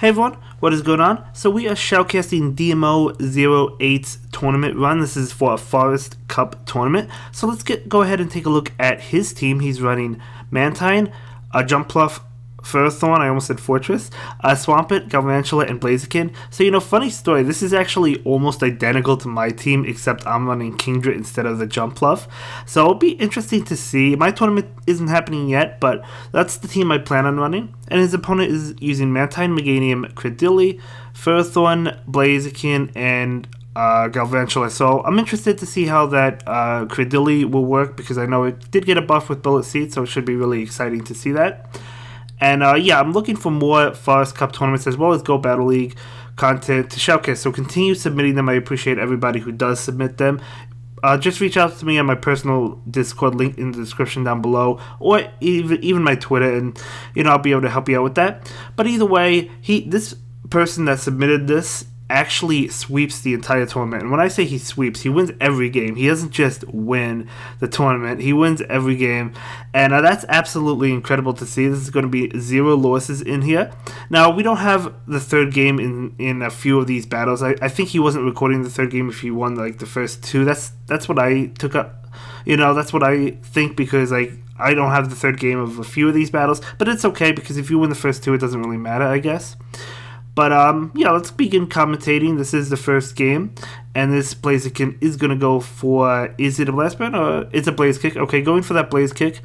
Hey everyone, what is going on? So we are shoutcasting DMO08's tournament run. This is for a Forest Cup tournament. So let's go ahead and take a look at his team. He's running Mantine, Jumpluff, Furthorn, I almost said Fortress, Swampert, Galvantula, and Blaziken. So, funny story, this is actually almost identical to my team, except I'm running Kingdra instead of the Jumpluff. So it'll be interesting to see. My tournament isn't happening yet, but that's the team I plan on running. And his opponent is using Mantine, Meganium, Credilli, Furthorn, Blaziken, and Galvantula. So I'm interested to see how that Credilli will work, because I know it did get a buff with Bullet Seed, so it should be really exciting to see that. And I'm looking for more Forest Cup tournaments as well as Go Battle League content to shoutcast. So continue submitting them. I appreciate everybody who does submit them. Just reach out to me on my personal Discord link in the description down below, or even my Twitter, and I'll be able to help you out with that. But either way, this person that submitted this actually sweeps the entire tournament. And when I say he sweeps, he wins every game. He doesn't just win the tournament, he wins every game, and that's absolutely incredible to see. This is going to be 0 losses in here. Now, we don't have the third game in a few of these battles. I think he wasn't recording the third game if he won like the first two. That's what I took up. That's what I think, because I don't have the third game of a few of these battles, but it's okay, because if you win the first two, it doesn't really matter, I guess. But, let's begin commentating. This is the first game, and this Blaziken is going to go for, is it a Blast Burn, or it's a Blaze Kick? Okay, going for that Blaze Kick,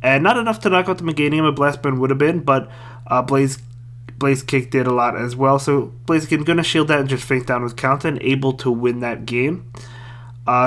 and not enough to knock out the Meganium. A Blast Burn would have been, but Blaze Kick did a lot as well. So Blaziken going to shield that and just Faint Down with counter, and able to win that game.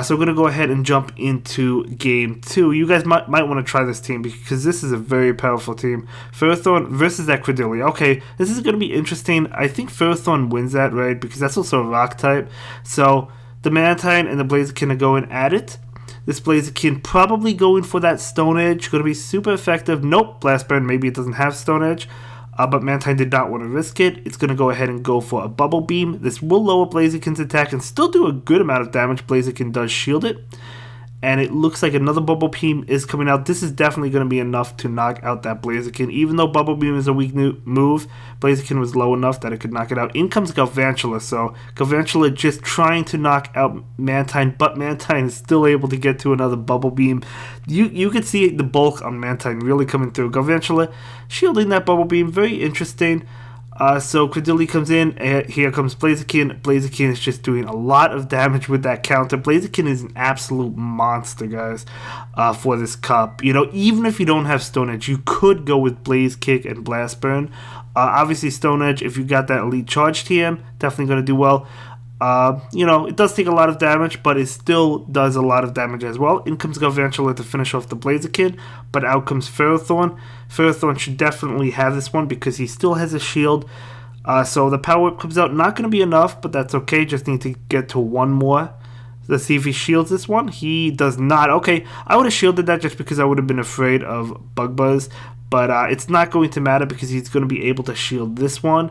So we're going to go ahead and jump into game 2. You guys might want to try this team, because this is a very powerful team. Furthorn versus that Credilli. Okay, this is going to be interesting. I think Furthorn wins that, right? Because that's also a rock type. So the Mantine and the Blaziken are going at it. This Blaziken probably going for that Stone Edge. Going to be super effective. Nope, Blast Burn. Maybe it doesn't have Stone Edge. But Mantine did not want to risk it. It's going to go ahead and go for a Bubble Beam. This will lower Blaziken's attack and still do a good amount of damage. Blaziken does shield it. And it looks like another Bubble Beam is coming out. This is definitely going to be enough to knock out that Blaziken. Even though Bubble Beam is a weak move, Blaziken was low enough that it could knock it out. In comes Galvantula. So Galvantula just trying to knock out Mantine, but Mantine is still able to get to another Bubble Beam. You could see the bulk on Mantine really coming through. Galvantula shielding that Bubble Beam. Very interesting. So Credilli comes in, and here comes Blaziken. Blaziken is just doing a lot of damage with that counter. Blaziken is an absolute monster, guys, for this cup. Even if you don't have Stone Edge, you could go with Blaze Kick and Blast Burn. Obviously, Stone Edge, if you got that Elite Charge TM, definitely going to do well. It does take a lot of damage, but it still does a lot of damage as well. In comes Galvantula to finish off the Blaziken, but out comes Furthorn. Furthorn should definitely have this one, because he still has a shield. So the Power Whip comes out. Not going to be enough, but that's okay. Just need to get to one more. Let's see if he shields this one. He does not. Okay, I would have shielded that just because I would have been afraid of Bug Buzz, but it's not going to matter, because he's going to be able to shield this one.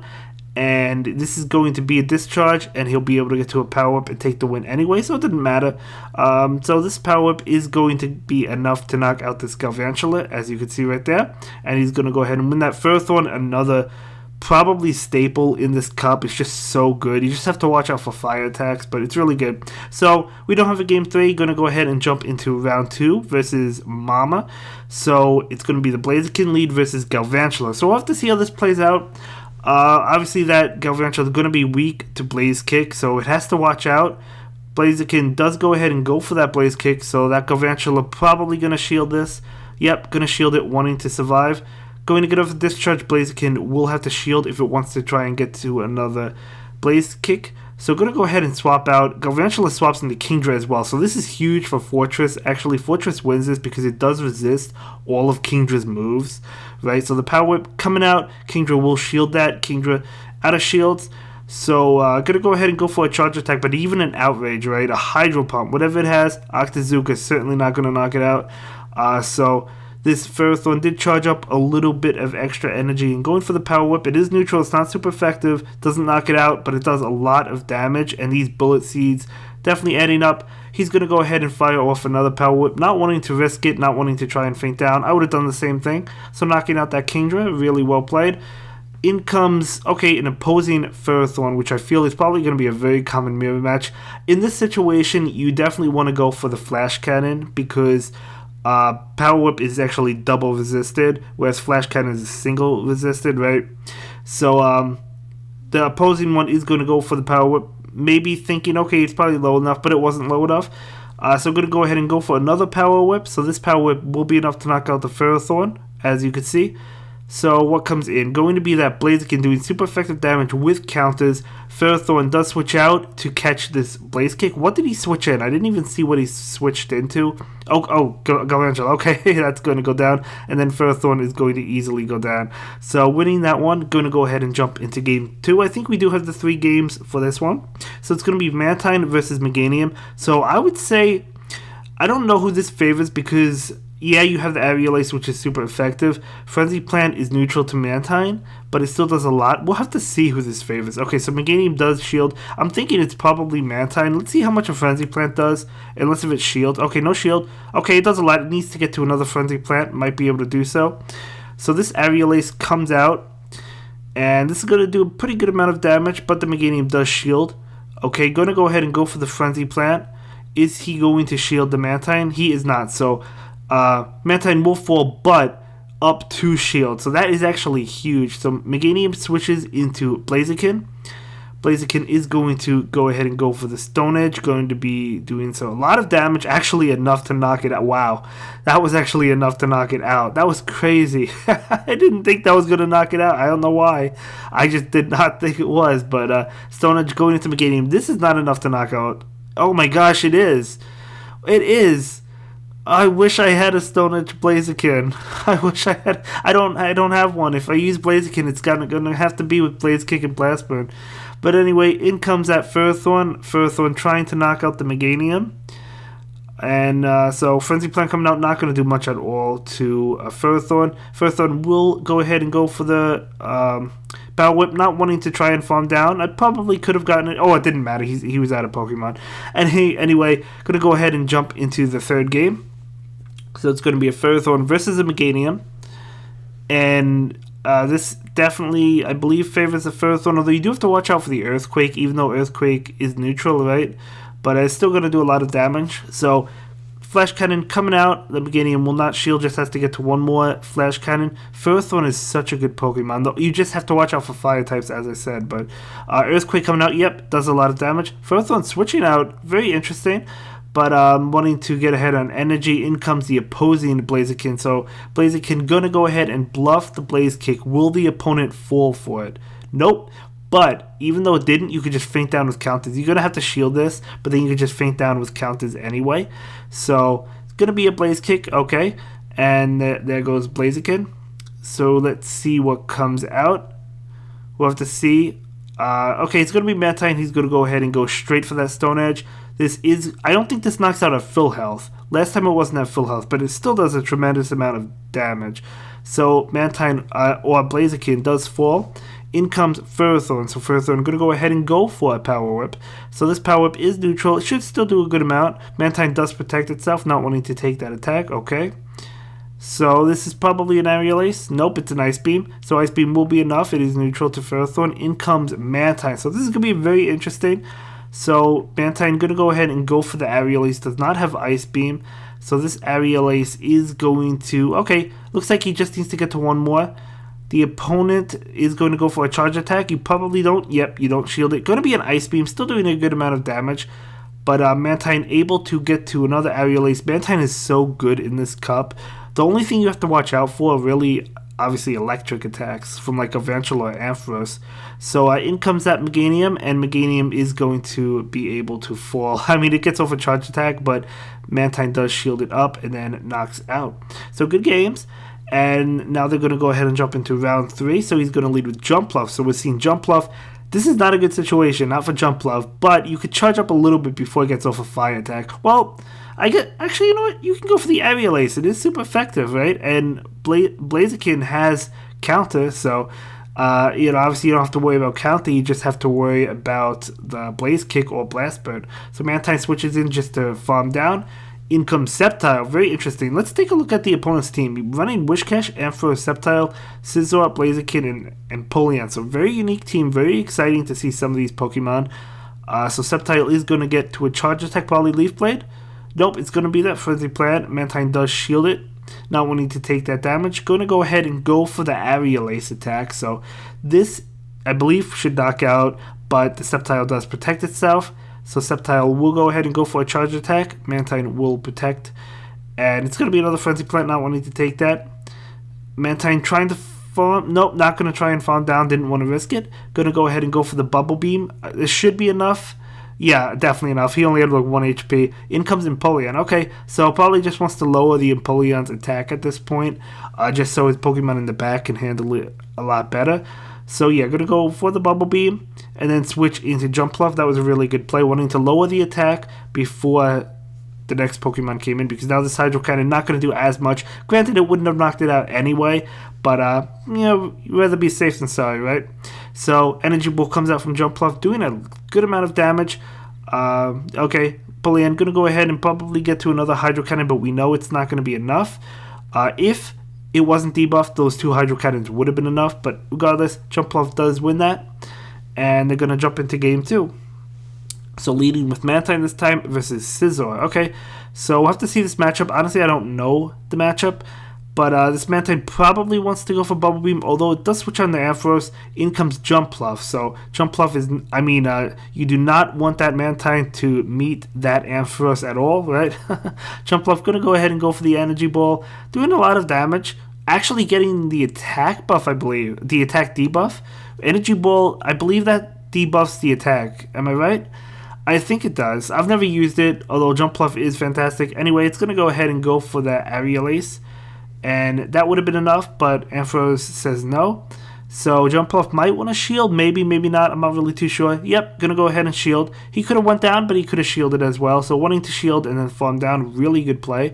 And this is going to be a discharge, and he'll be able to get to a Power Whip and take the win anyway, so it didn't matter. So this Power Whip is going to be enough to knock out this Galvantula, as you can see right there. And he's going to go ahead and win that. Furthorn, another probably staple in this cup. It's just so good. You just have to watch out for fire attacks, but it's really good. So we don't have a game 3. Going to go ahead and jump into round 2 versus Mama. So it's going to be the Blaziken lead versus Galvantula. So we'll have to see how this plays out. Obviously that Galvantula is going to be weak to Blaze Kick, so it has to watch out. Blaziken does go ahead and go for that Blaze Kick, so that Galvantula probably going to shield this. Yep, going to shield it, wanting to survive. Going to get off the discharge. Blaziken will have to shield if it wants to try and get to another Blaze Kick. So going to go ahead and swap out. Galvantula swaps into Kingdra as well. So this is huge for Fortress. Actually, Fortress wins this because it does resist all of Kingdra's moves, right? So the Power Whip coming out. Kingdra will shield that. Kingdra out of shields. So going to go ahead and go for a charge attack, but even an Outrage, right? A Hydro Pump, whatever it has, Octazooka is certainly not going to knock it out. So this Furthorn did charge up a little bit of extra energy, and going for the Power Whip. It is neutral, it's not super effective, doesn't knock it out, but it does a lot of damage, and these Bullet Seeds definitely adding up. He's going to go ahead and fire off another Power Whip, not wanting to risk it, not wanting to try and faint down. I would have done the same thing. So knocking out that Kingdra, really well played. In comes, okay, an opposing Ferrothorn, which I feel is probably going to be a very common mirror match. In this situation, you definitely want to go for the Flash Cannon because Power Whip is actually double resisted, whereas Flash Cannon is single resisted, right? So the opposing one is going to go for the Power Whip, maybe thinking, okay, it's probably low enough, but it wasn't low enough. So I'm going to go ahead and go for another Power Whip. So this Power Whip will be enough to knock out the Ferrothorn, as you can see. So what comes in? Going to be that Blaziken doing super effective damage with counters. Ferrothorn does switch out to catch this Blaze Kick. What did he switch in? I didn't even see what he switched into. Galvantula. Okay, that's going to go down. And then Ferrothorn is going to easily go down. So winning that one, going to go ahead and jump into game 2. I think we do have the 3 games for this one. So it's going to be Mantine versus Meganium. So I would say, I don't know who this favors because... yeah, you have the Aerial Ace, which is super effective. Frenzy Plant is neutral to Mantine, but it still does a lot. We'll have to see who this favors. Okay, so Meganium does shield. I'm thinking it's probably Mantine. Let's see how much a Frenzy Plant does, unless if it's shield. Okay, no shield. Okay, it does a lot. It needs to get to another Frenzy Plant. Might be able to do so. So this Aerial Ace comes out, and this is going to do a pretty good amount of damage, but the Meganium does shield. Okay, going to go ahead and go for the Frenzy Plant. Is he going to shield the Mantine? He is not, so... Mantine will fall, but up 2 shield. So that is actually huge. So Meganium switches into Blaziken. Blaziken is going to go ahead and go for the Stone Edge. Going to be doing so. A lot of damage. Actually enough to knock it out. Wow. That was actually enough to knock it out. That was crazy. I didn't think that was going to knock it out. I don't know why. I just did not think it was. But Stone Edge going into Meganium. This is not enough to knock out. Oh my gosh, it is. It is. I wish I had a Stone Edge Blaziken. I wish I had. I don't have one. If I use Blaziken, it's gonna have to be with Blaze Kick and Blast Burn. But anyway, in comes that Ferrothorn. Ferrothorn trying to knock out the Meganium. And so Frenzy Plant coming out, not going to do much at all to Ferrothorn. Ferrothorn will go ahead and go for the Power Whip, not wanting to try and farm down. I probably could have gotten it. Oh, it didn't matter. He was out of Pokemon. And anyway, going to go ahead and jump into the 3rd game. So it's going to be a Ferrothorn versus a Meganium. And this definitely, I believe, favors the Ferrothorn. Although you do have to watch out for the Earthquake, even though Earthquake is neutral, right? But it's still going to do a lot of damage. So Flash Cannon coming out. The Meganium will not shield, just has to get to one more Flash Cannon. Ferrothorn is such a good Pokemon, though. You just have to watch out for Fire types, as I said. But Earthquake coming out, yep, does a lot of damage. Ferrothorn switching out, very interesting. But wanting to get ahead on energy, in comes the opposing Blaziken. So Blaziken going to go ahead and bluff the Blaze Kick. Will the opponent fall for it? Nope. But even though it didn't, you could just feint down with counters. You're going to have to shield this, but then you could just feint down with counters anyway. So it's going to be a Blaze Kick, okay. And there goes Blaziken. So let's see what comes out. We'll have to see. Okay, it's going to be Mantine. He's going to go ahead and go straight for that Stone Edge. I don't think this knocks out at full health. Last time it wasn't at full health, but it still does a tremendous amount of damage. So Mantine or Blaziken does fall. In comes Ferrothorn. So Ferrothorn going to go ahead and go for a Power Whip. So this Power Whip is neutral. It should still do a good amount. Mantine does protect itself, not wanting to take that attack. Okay. So this is probably an Aerial Ace. Nope, it's an Ice Beam. So Ice Beam will be enough. It is neutral to Ferrothorn. In comes Mantine. So this is going to be very interesting. So Mantine going to go ahead and go for the Aerial Ace. Does not have Ice Beam. So this Aerial Ace is going to... okay, looks like he just needs to get to one more. The opponent is going to go for a charge attack. You probably don't. Yep, you don't shield it. Going to be an Ice Beam. Still doing a good amount of damage. But Mantine able to get to another Aerial Ace. Mantine is so good in this cup. The only thing you have to watch out for, really, obviously, electric attacks from like Galvantula or Ampharos. So in comes that Meganium, and Meganium is going to be able to fall. I mean, it gets off a charge attack, but Mantine does shield it up and then knocks out. So good games. And now they're going to go ahead and jump into round 3. So he's going to lead with Jumpluff. So we're seeing Jumpluff. This is not a good situation, not for Jumpluff, but you could charge up a little bit before it gets off a fire attack. Well, actually, you know what? You can go for the Aerial Ace. It is super effective, right? And Blaziken has counter, so obviously you don't have to worry about counter. You just have to worry about the Blaze Kick or Blast Bird. So Mantine switches in just to farm down. In comes Sceptile. Very interesting. Let's take a look at the opponent's team. Running Wishcash, Ampharos, Sceptile, Scizor, Blaziken, and Polian. So very unique team. Very exciting to see some of these Pokemon. So Sceptile is going to get to a Charge Attack, probably Leaf Blade. Nope, it's going to be that Frenzy Plant. Mantine does shield it, not wanting to take that damage. Going to go ahead and go for the Aerial Ace attack. So this, I believe, should knock out, but the Sceptile does protect itself. So Sceptile will go ahead and go for a Charge Attack. Mantine will protect. And it's going to be another Frenzy Plant, not wanting to take that. Mantine trying to farm. Nope, not going to try and farm down. Didn't want to risk it. Going to go ahead and go for the Bubble Beam. This should be enough. Yeah, definitely enough. He only had like 1 HP. In comes Empoleon. Okay, so probably just wants to lower the Empoleon's attack at this point. Just so his Pokemon in the back can handle it a lot better. So yeah, going to go for the Bubble Beam and then switch into Jumpluff. That was a really good play, wanting to lower the attack before the next Pokemon came in, because now this Hydro Cannon not going to do as much. Granted, it wouldn't have knocked it out anyway, but you know, you'd rather be safe than sorry, right? So Energy Ball comes out from Jumpluff, doing a good amount of damage. Okay, Polian going to go ahead and probably get to another Hydro Cannon, but we know it's not going to be enough. If it wasn't debuffed, those 2 Hydro Cannons would have been enough, but regardless, Jumpluff does win that, and they're going to jump into game 2. So leading with Mantine this time versus Scizor. Okay, so we'll have to see this matchup. Honestly, I don't know the matchup, but this Mantine probably wants to go for Bubble Beam, although it does switch on the Ampharos. In comes Jumpluff. So Jumpluff is, you do not want that Mantine to meet that Ampharos at all, right? Jumpluff going to go ahead and go for the Energy Ball, doing a lot of damage. Actually getting the attack buff, I believe. The attack debuff. Energy Ball, I believe that debuffs the attack. Am I right? I think it does. I've never used it, although Jumpluff is fantastic. Anyway, it's going to go ahead and go for the Aerial Ace. And that would have been enough, but Ampharos says no. So Jumpluff might want to shield, maybe, maybe not. I'm not really too sure. Yep, going to go ahead and shield. He could have went down, but he could have shielded as well. So wanting to shield and then farm down, really good play.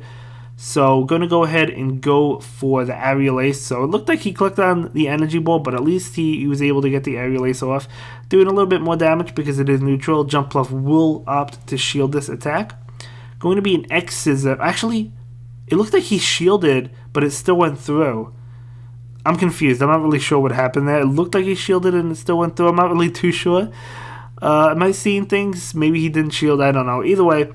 So going to go ahead and go for the Aerial Ace. So it looked like he clicked on the Energy Ball, but at least he was able to get the Aerial Ace off. Doing a little bit more damage because it is neutral. Jumpluff will opt to shield this attack. Going to be an X Scissor. Actually, it looked like he shielded, but it still went through. I'm confused. I'm not really sure what happened there. It looked like he shielded and it still went through. I'm not really too sure. Am I seeing things? Maybe he didn't shield. I don't know. Either way.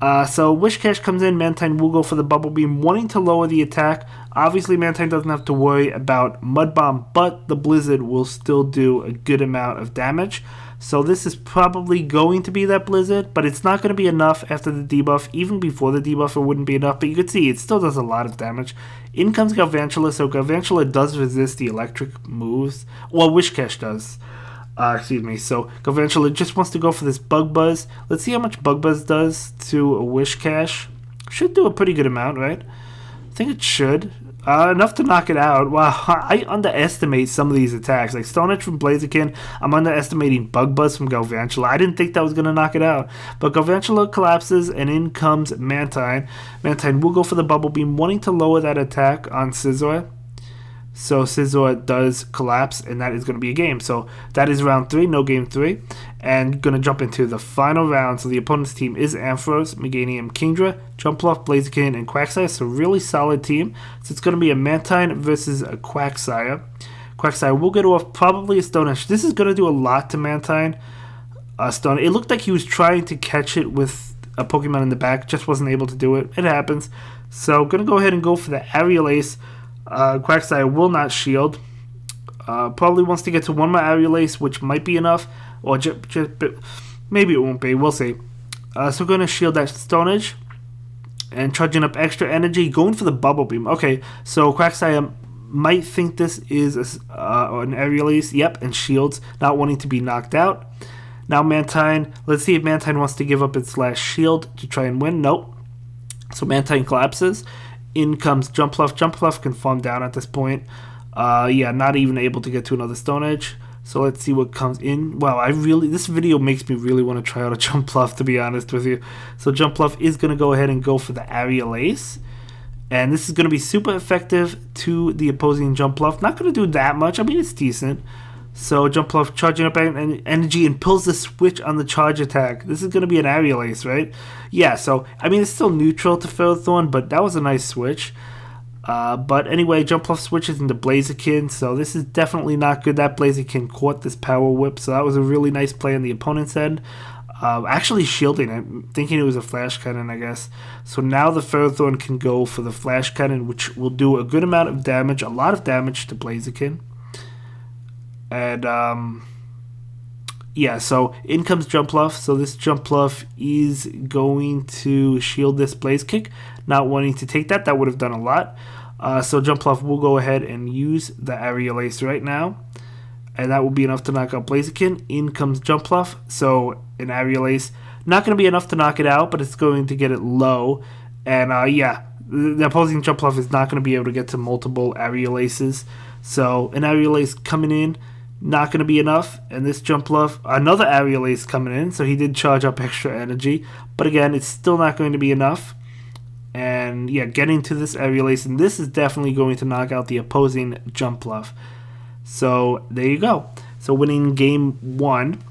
So Wishcash comes in. Mantine will go for the Bubble Beam, wanting to lower the attack. Obviously, Mantine doesn't have to worry about Mud Bomb, but the Blizzard will still do a good amount of damage. So this is probably going to be that Blizzard, but it's not going to be enough after the debuff. Even before the debuff, it wouldn't be enough, but you can see it still does a lot of damage. In comes Galvantula, so Galvantula does resist the electric moves. Well, Wishcash does. So Galvantula just wants to go for this Bug Buzz. Let's see how much Bug Buzz does to a Wishcash. Should do a pretty good amount, right? I think it should. Enough to knock it out. Wow, I underestimate some of these attacks. Like Stone Edge from Blaziken, I'm underestimating Bug Buzz from Galvantula. I didn't think that was going to knock it out. But Galvantula collapses, and in comes Mantine. Mantine will go for the Bubble Beam, wanting to lower that attack on Scizor. So Scizor does collapse, and that is going to be a game. So that is round 3, no game 3. And going to jump into the final round. So the opponent's team is Ampharos, Meganium, Kingdra, Jumpluff, Blaziken, and Quagsire. So really solid team. So it's going to be a Mantine versus a Quagsire. Quagsire will get off probably a Stone Edge. This is going to do a lot to Mantine. It looked like he was trying to catch it with a Pokemon in the back. Just wasn't able to do it. It happens. So going to go ahead and go for the Aerial Ace. Quagsire will not shield. Probably wants to get to one more Aerial Ace, which might be enough. Or maybe it won't be. We'll see. So we're going to shield that Stone Edge. And charging up extra energy. Going for the Bubble Beam. Okay, so Quagsire might think this is an Aerial Ace. Yep, and shields. Not wanting to be knocked out. Now Mantine. Let's see if Mantine wants to give up its last shield to try and win. Nope. So Mantine collapses. In comes Jumpluff. Jumpluff can farm down at this point. Not even able to get to another Stone Edge. So let's see what comes in. Wow, this video makes me really want to try out a Jumpluff, to be honest with you. So Jumpluff is going to go ahead and go for the Aerial Ace. And this is going to be super effective to the opposing Jumpluff. Not going to do that much. I mean, it's decent. So Jumpluff charging up energy and pulls the switch on the charge attack. This is going to be an Aerial Ace, right? Yeah, so, I mean, it's still neutral to Ferrothorn, but that was a nice switch. But anyway, Jumpluff switches into Blaziken, so this is definitely not good. That Blaziken caught this Power Whip, so that was a really nice play on the opponent's end. Actually shielding it, thinking it was a Flash Cannon, I guess. So now the Ferrothorn can go for the Flash Cannon, which will do a good amount of damage, a lot of damage to Blaziken. And, yeah, so in comes Jumpluff. So this Jumpluff is going to shield this Blaze Kick, not wanting to take that. That would have done a lot. So Jumpluff will go ahead and use the Aerial Ace right now. And that will be enough to knock out Blaziken. In comes Jumpluff. So an Aerial Ace, not going to be enough to knock it out, but it's going to get it low. And yeah, the opposing Jumpluff is not going to be able to get to multiple Aerial Aces. So an Aerial Ace coming in, not going to be enough. And this Jumpluff, another Aerial Ace coming in, so he did charge up extra energy. But again, it's still not going to be enough. And yeah, getting to this Aerial Ace, and this is definitely going to knock out the opposing Jumpluff. So there you go. So winning game 1,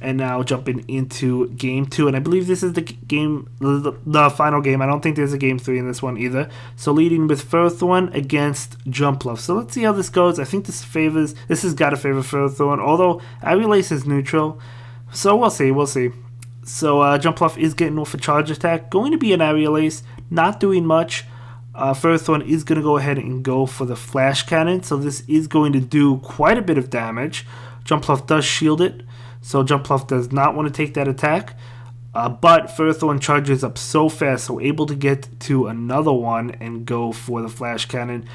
and now jumping into game 2, and I believe this is the game, the final game. I don't think there's a game 3 in this one either. So leading with Ferrothorn against Jumpluff. So let's see how this goes. I think this has got to favor Ferrothorn, although Aerial Ace is neutral. So we'll see. So Jumpluff is getting off a charge attack, going to be an Aerial Ace, not doing much. Ferrothorn is going to go ahead and go for the Flash Cannon, so this is going to do quite a bit of damage. Jumpluff does shield it, so Jumpluff does not want to take that attack. But Ferrothorn charges up so fast, so able to get to another one and go for the Flash Cannon.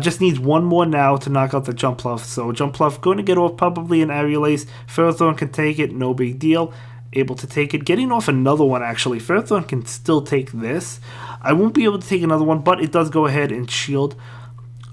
Just needs one more now to knock out the Jumpluff, so Jumpluff going to get off probably an Aerial Ace. Ferrothorn can take it, no big deal. Able to take it, getting off another one actually. Ferrothorn can still take this. I won't be able to take another one, but it does go ahead and shield.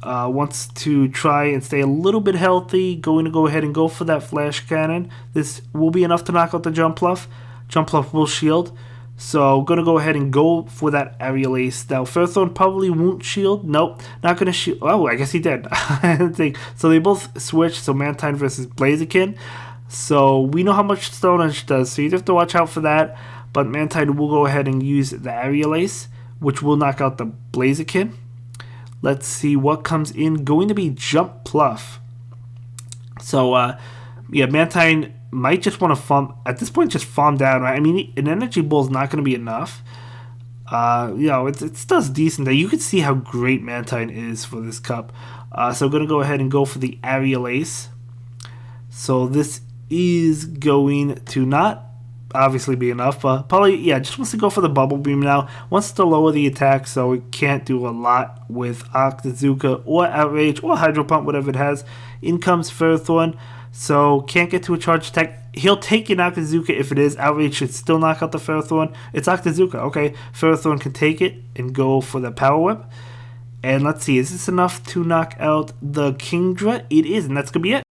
Wants to try and stay a little bit healthy, going to go ahead and go for that Flash Cannon. This will be enough to knock out the Jumpluff. Jumpluff will shield, so going to go ahead and go for that Aerial Ace. Now Ferrothorn probably won't shield. Nope, not going to shield. Oh, I guess he did. I didn't think. So they both switch, so Mantine versus Blaziken. So we know how much Stone Edge does, so you have to watch out for that. But Mantine will go ahead and use the Aerial Ace, which will knock out the Blaziken. Let's see what comes in. Going to be Jumpluff. So, yeah, Mantine might just want to farm, at this point, just farm down, right? I mean, an Energy Ball is not going to be enough. You know, it does decent. You can see how great Mantine is for this cup. So, going to go ahead and go for the Aerial Ace. So, this is going to not obviously be enough, but probably, yeah, just wants to go for the Bubble Beam now. Wants to lower the attack, so it can't do a lot with Octazooka or Outrage or Hydro Pump, whatever it has. In comes Ferrothorn, so can't get to a charge attack. He'll take an Octazooka if it is. Outrage should still knock out the Ferrothorn. It's Octazooka, okay. Ferrothorn can take it and go for the Power Whip. And let's see, is this enough to knock out the Kingdra? It is, and that's going to be it.